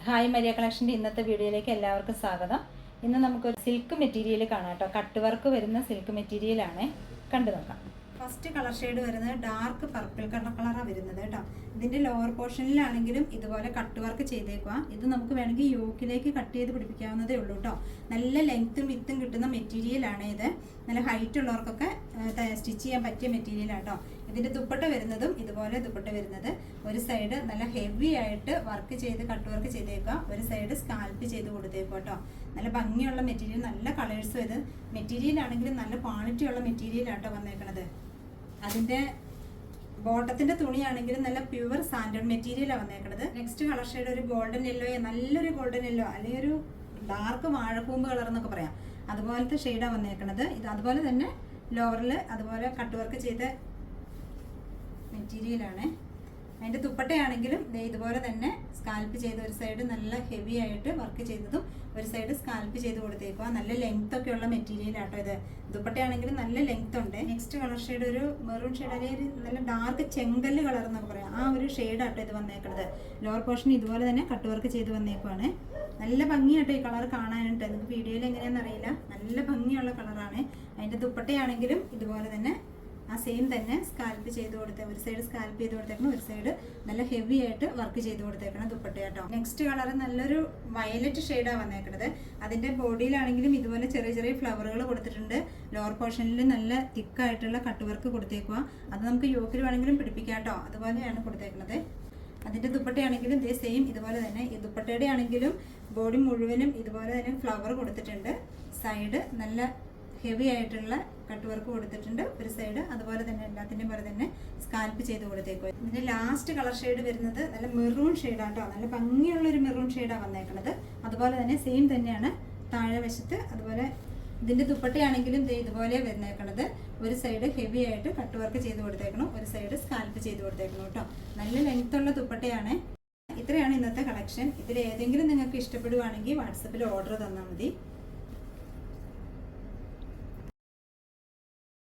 Hi Maria കളക്ഷൻ്റെ ഇന്നത്തെ വീഡിയോയിലേക്ക് എല്ലാവർക്കും സ്വാഗതം. ഇന്ന് നമുക്കൊരു സിൽക്ക് മെറ്റീരിയൽ കാണാം കേട്ടോ. കട്ട് വർക്ക് വരുന്ന സിൽക്ക് മെറ്റീരിയലാണ്. കണ്ടു നോക്കാം. ഫസ്റ്റ് കളർ ഷെയ്ഡ് വരുന്നത് ഡാർക്ക് പർപ്പിൾ കളറാണ് വരുന്നത് കേട്ടോ. ഇതിൻ്റെ ലോവർ പോർഷനിലാണെങ്കിലും ഇതുപോലെ കട്ട് വർക്ക് ചെയ്തേക്കുക. ഇത് നമുക്ക് വേണമെങ്കിൽ യോക്കിലേക്ക് കട്ട് ചെയ്ത് പിടിപ്പിക്കാവുന്നതേ ഉള്ളൂ കേട്ടോ. നല്ല ലെങ്ത്തും വിത്തും കിട്ടുന്ന മെറ്റീരിയലാണ് ഇത്. നല്ല ഹൈറ്റ് ഉള്ളവർക്കൊക്കെ സ്റ്റിച്ച് ചെയ്യാൻ പറ്റിയ മെറ്റീരിയലാണ് കേട്ടോ. ഇതിൻ്റെ ദുപ്പട്ട വരുന്നതും ഇതുപോലെ ദുപ്പട്ട വരുന്നത് ഒരു സൈഡ് നല്ല ഹെവി ആയിട്ട് വർക്ക് ചെയ്ത് കട്ട് വർക്ക് ചെയ്തേക്കുക, ഒരു സൈഡ് സ്കാൽപ്പ് ചെയ്ത് കൊടുത്തേക്കുക കേട്ടോ. നല്ല ഭംഗിയുള്ള മെറ്റീരിയൽ, നല്ല കളേഴ്സും ഇത്. മെറ്റീരിയൽ ആണെങ്കിലും നല്ല ക്വാളിറ്റി ഉള്ള മെറ്റീരിയലാട്ടോ വന്നേക്കണത്. അതിൻ്റെ ബോട്ടത്തിന്റെ തുണിയാണെങ്കിലും നല്ല പ്യുവർ സാൻഡൺ മെറ്റീരിയലാണ് വന്നേക്കണത്. നെക്സ്റ്റ് കളർ ഷെയ്ഡ് ഒരു ഗോൾഡൻ യെല്ലോ, നല്ലൊരു ഗോൾഡൻ യെല്ലോ അല്ലെങ്കിൽ ഒരു ഡാർക്ക് വാഴക്കൂമ്പ് കളർ എന്നൊക്കെ പറയാം. അതുപോലത്തെ ഷെയ്ഡാണ് വന്നേക്കണത്. ഇത് അതുപോലെ തന്നെ ലോവറിൽ അതുപോലെ കട്ട് വർക്ക് ചെയ്ത മെറ്റീരിയലാണ്. അതിൻ്റെ ദുപ്പട്ടയാണെങ്കിലും ഇതുപോലെ തന്നെ സ്കാൽപ്പ് ചെയ്ത് ഒരു സൈഡ് നല്ല ഹെവി ആയിട്ട് വർക്ക് ചെയ്തതും ഒരു സൈഡ് സ്കാൽപ്പ് ചെയ്ത് കൊടുത്തേക്കുക. നല്ല ലെങ്ത് ഒക്കെ ഉള്ള മെറ്റീരിയൽ ആട്ടോ ഇത്. ദുപ്പട്ടയാണെങ്കിലും നല്ല ലെങ്ത് ഉണ്ട്. നെക്സ്റ്റ് കളർ ഷെയ്ഡ് ഒരു മെറൂൺ ഷെയ്ഡ് അല്ലെങ്കിൽ നല്ല ഡാർക്ക് ചെങ്കല്ല് കളർ എന്നൊക്കെ പറയാം. ആ ഒരു ഷെയ്ഡാട്ടോ ഇത് വന്നേക്കുന്നത്. ലോവർ പോർഷൻ ഇതുപോലെ തന്നെ കട്ട് വർക്ക് ചെയ്ത് വന്നേക്കുവാണ്. നല്ല ഭംഗിയാട്ടോ ഈ കളർ കാണാനായിട്ട്. നിങ്ങൾക്ക് വീഡിയോയിൽ എങ്ങനെയാണെന്ന് അറിയില്ല, നല്ല ഭംഗിയുള്ള കളറാണ്. അതിൻ്റെ ദുപ്പട്ടയാണെങ്കിലും ഇതുപോലെ തന്നെ ആ സെയിം തന്നെ സ്കാൽപ്പ് ചെയ്ത് കൊടുത്തേ, ഒരു സൈഡ് സ്കാൽപ്പ് ചെയ്ത് കൊടുത്തേക്കണം, ഒരു സൈഡ് നല്ല ഹെവി ആയിട്ട് വർക്ക് ചെയ്ത് കൊടുത്തേക്കണം ദുപ്പട്ടയാട്ടോ. നെക്സ്റ്റ് കളർ നല്ലൊരു വയലറ്റ് ഷെയ്ഡാണ് വന്നേക്കുന്നത്. അതിൻ്റെ ബോഡിയിലാണെങ്കിലും ഇതുപോലെ ചെറിയ ചെറിയ ഫ്ലവറുകൾ കൊടുത്തിട്ടുണ്ട്. ലോവർ പോർഷനിൽ നല്ല തിക്കായിട്ടുള്ള കട്ട് വർക്ക് കൊടുത്തേക്കുക. അത് നമുക്ക് യോക്കിൽ വേണമെങ്കിലും പിടിപ്പിക്കാം കേട്ടോ. അതുപോലെയാണ് കൊടുത്തേക്കുന്നത്. അതിൻ്റെ ദുപ്പട്ടയാണെങ്കിലും ഇതേ സെയിം ഇതുപോലെ തന്നെ. ഈ ദുപ്പട്ടയുടെ ആണെങ്കിലും ബോഡി മുഴുവനും ഇതുപോലെ തന്നെ ഫ്ലവർ കൊടുത്തിട്ടുണ്ട്. സൈഡ് നല്ല ഹെവി ആയിട്ടുള്ള കട്ട് വർക്ക് കൊടുത്തിട്ടുണ്ട്, ഒരു സൈഡ് അതുപോലെ തന്നെ എല്ലാത്തിൻ്റെയും പോലെ തന്നെ സ്കാൽപ്പ് ചെയ്ത് കൊടുത്തേക്കും. ഇതിൻ്റെ ലാസ്റ്റ് കളർ ഷെയ്ഡ് വരുന്നത് നല്ല മെറൂൺ ഷെയ്ഡാട്ടോ. നല്ല ഭംഗിയുള്ളൊരു മെറൂൺ ഷെയ്ഡാണ് വന്നേക്കുന്നത്. അതുപോലെ തന്നെ സെയിം തന്നെയാണ് താഴെ വശത്ത്. അതുപോലെ ഇതിൻ്റെ ദുപ്പട്ടയാണെങ്കിലും ഇതുപോലെ വന്നേക്കണത്. ഒരു സൈഡ് ഹെവി ആയിട്ട് കട്ട് വർക്ക് ചെയ്ത് കൊടുത്തേക്കണം, ഒരു സൈഡ് സ്കാൽപ്പ് ചെയ്ത് കൊടുത്തേക്കണം കേട്ടോ. നല്ല ലെങ്ത്തുള്ള ദുപ്പട്ടയാണ്. ഇത്രയാണ് ഇന്നത്തെ കളക്ഷൻ. ഇതിൽ ഏതെങ്കിലും നിങ്ങൾക്ക് ഇഷ്ടപ്പെടുവാണെങ്കിൽ വാട്സപ്പിൽ ഓർഡർ തന്നാൽ മതി.